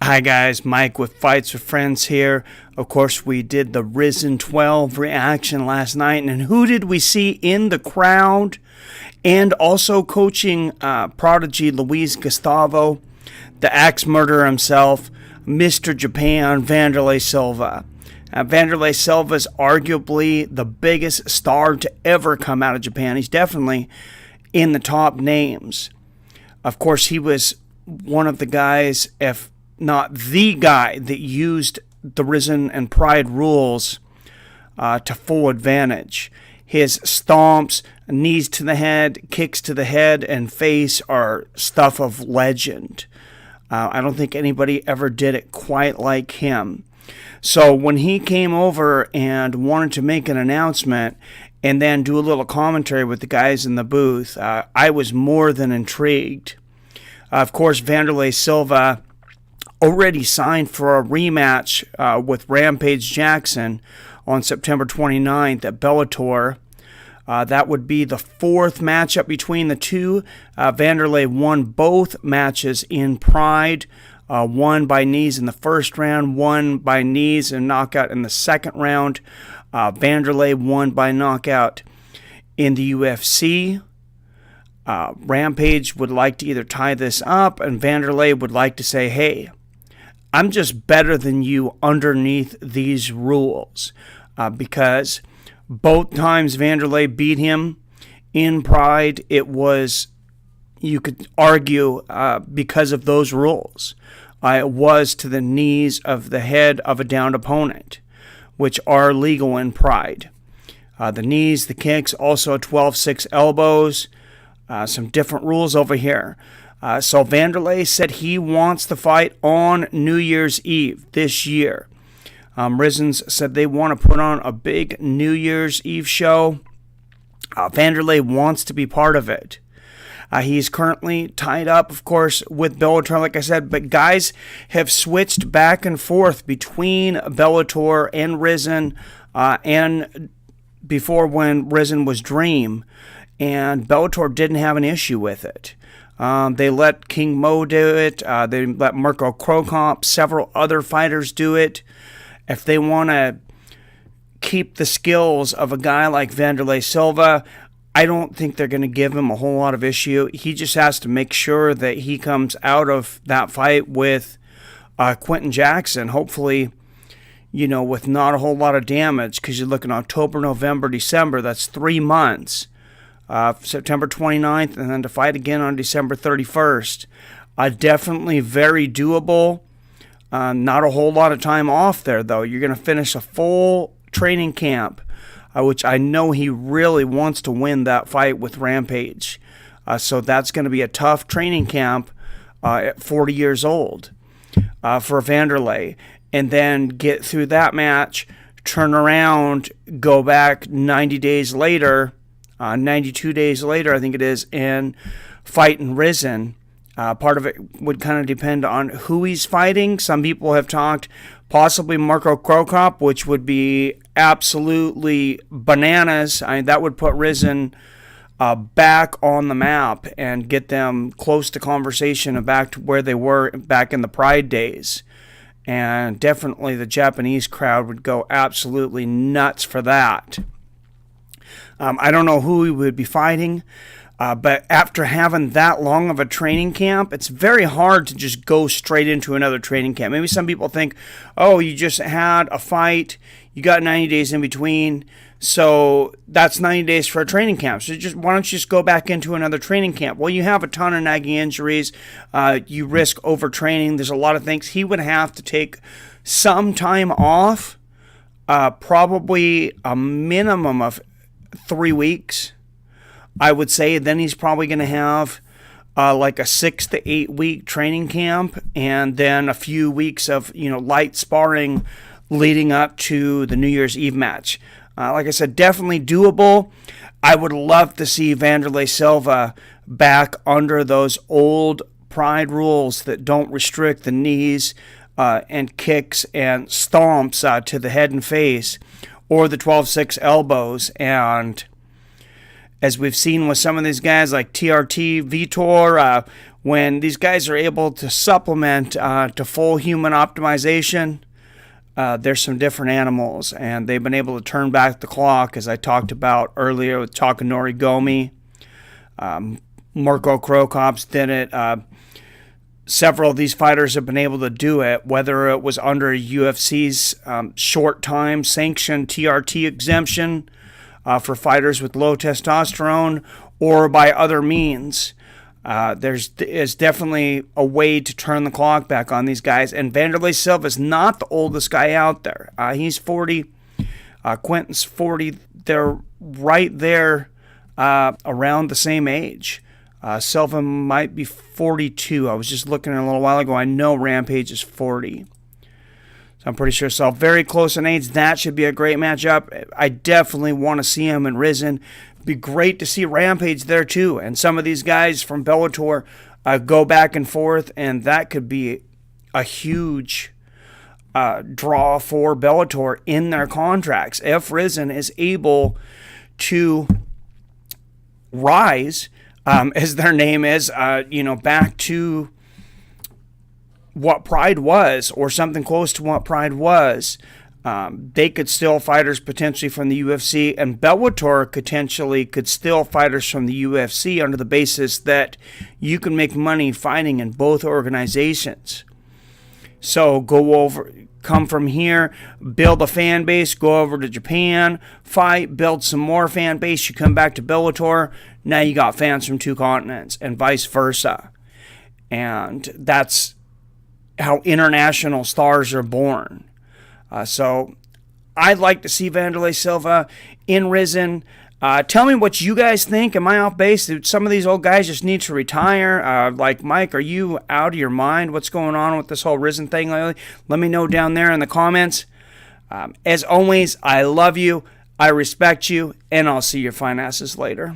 Hi guys, Mike with Fights with Friends here. Of course, we did the Rizin 12 reaction last night, and who did we see in the crowd? And also coaching prodigy Luis Gustavo, the axe murderer himself, Mr. Japan, Wanderlei Silva. Wanderlei Silva is arguably the biggest star to ever come out of Japan. He's definitely in the top names. Of course, he was one of the guys, if not the guy, that used the Rizin and Pride rules to full advantage. His stomps, knees to the head, kicks to the head and face are stuff of legend. I don't think anybody ever did it quite like him. So when he came over and wanted to make an announcement and then do a little commentary with the guys in the booth, I was more than intrigued. Of course, Wanderlei Silva already signed for a rematch with Rampage Jackson on September 29th at Bellator. That would be the fourth matchup between the two. Wanderlei won both matches in Pride. One by knees in the first round, one by knees and knockout in the second round. Wanderlei won by knockout in the UFC. Rampage would like to either tie this up, and Wanderlei would like to say, hey, I'm just better than you underneath these rules. Because both times Wanderlei beat him in Pride, it was, you could argue, because of those rules. It was to the knees of the head of a downed opponent, which are legal in Pride. The knees, the kicks, also 12-6 elbows. Some different rules over here. So Wanderlei said he wants the fight on New Year's Eve this year. Rizin's said they want to put on a big New Year's Eve show. Wanderlei wants to be part of it. He's currently tied up, of course, with Bellator, like I said, but guys have switched back and forth between Bellator and Rizin, and before when Rizin was Dream, and Bellator didn't have an issue with it. They let King Mo do it. They let Mirko Krokop, several other fighters do it. If they want to keep the skills of a guy like Wanderlei Silva, I don't think they're going to give him a whole lot of issue. He just has to make sure that he comes out of that fight with Quentin Jackson, hopefully, with not a whole lot of damage, because you're looking October, November, December. That's 3 months. September 29th, and then to fight again on December 31st. Definitely very doable. Not a whole lot of time off there, though. You're going to finish a full training camp, which I know he really wants to win that fight with Rampage. So that's going to be a tough training camp at 40 years old for Wanderlei. And then get through that match, turn around, go back 90 days later, 92 days later, I think it is, and fight in Rizin. Part of it would kind of depend on who he's fighting. Some people have talked possibly Mirko Krokop, which would be absolutely bananas. That would put Rizin back on the map and get them close to conversation and back to where they were back in the Pride days. And definitely the Japanese crowd would go absolutely nuts for that. I don't know who he would be fighting, but after having that long of a training camp, it's very hard to just go straight into another training camp. Maybe some people think, oh, you just had a fight, you got 90 days in between, so that's 90 days for a training camp. So why don't you just go back into another training camp? Well, you have a ton of nagging injuries, you risk overtraining, there's a lot of things. He would have to take some time off, probably a minimum of 3 weeks, I would say. Then he's probably going to have like a 6 to 8 week training camp, and then a few weeks of light sparring leading up to the New Year's Eve match. Like I said, definitely doable. I would love to see Wanderlei Silva back under those old Pride rules that don't restrict the knees and kicks and stomps to the head and face, or the 12-6 elbows, and as we've seen with some of these guys like TRT, Vitor, when these guys are able to supplement to full human optimization, there's some different animals, and they've been able to turn back the clock, as I talked about earlier with Takanori Gomi. Marco Krokops did it. Several of these fighters have been able to do it, whether it was under UFC's short time sanctioned TRT exemption for fighters with low testosterone or by other means. There's definitely a way to turn the clock back on these guys. And Wanderlei Silva is not the oldest guy out there. He's 40. Quentin's 40. They're right there around the same age. Silva might be 42. I was just looking a little while ago. I know Rampage is 40. So I'm pretty sure. So very close in age. That should be a great matchup. I definitely want to see him in Rizin. It'd be great to see Rampage there too. And some of these guys from Bellator go back and forth. And that could be a huge draw for Bellator in their contracts. If Rizin is able to rise, as their name is, back to what Pride was, or something close to what Pride was, they could steal fighters potentially from the UFC, and Bellator potentially could steal fighters from the UFC under the basis that you can make money fighting in both organizations. So come from here, build a fan base, go over to Japan, fight, build some more fan base, you come back to Bellator, now you got fans from two continents, and vice versa. And that's how international stars are born. So I'd like to see Wanderlei Silva in Rizin. Tell me what you guys think. Am I off base? Do some of these old guys just need to retire? Like Mike, are you out of your mind? What's going on with this whole Rizin thing lately? Let me know down there in the comments. As always, I love you, I respect you, and I'll see your fine asses later.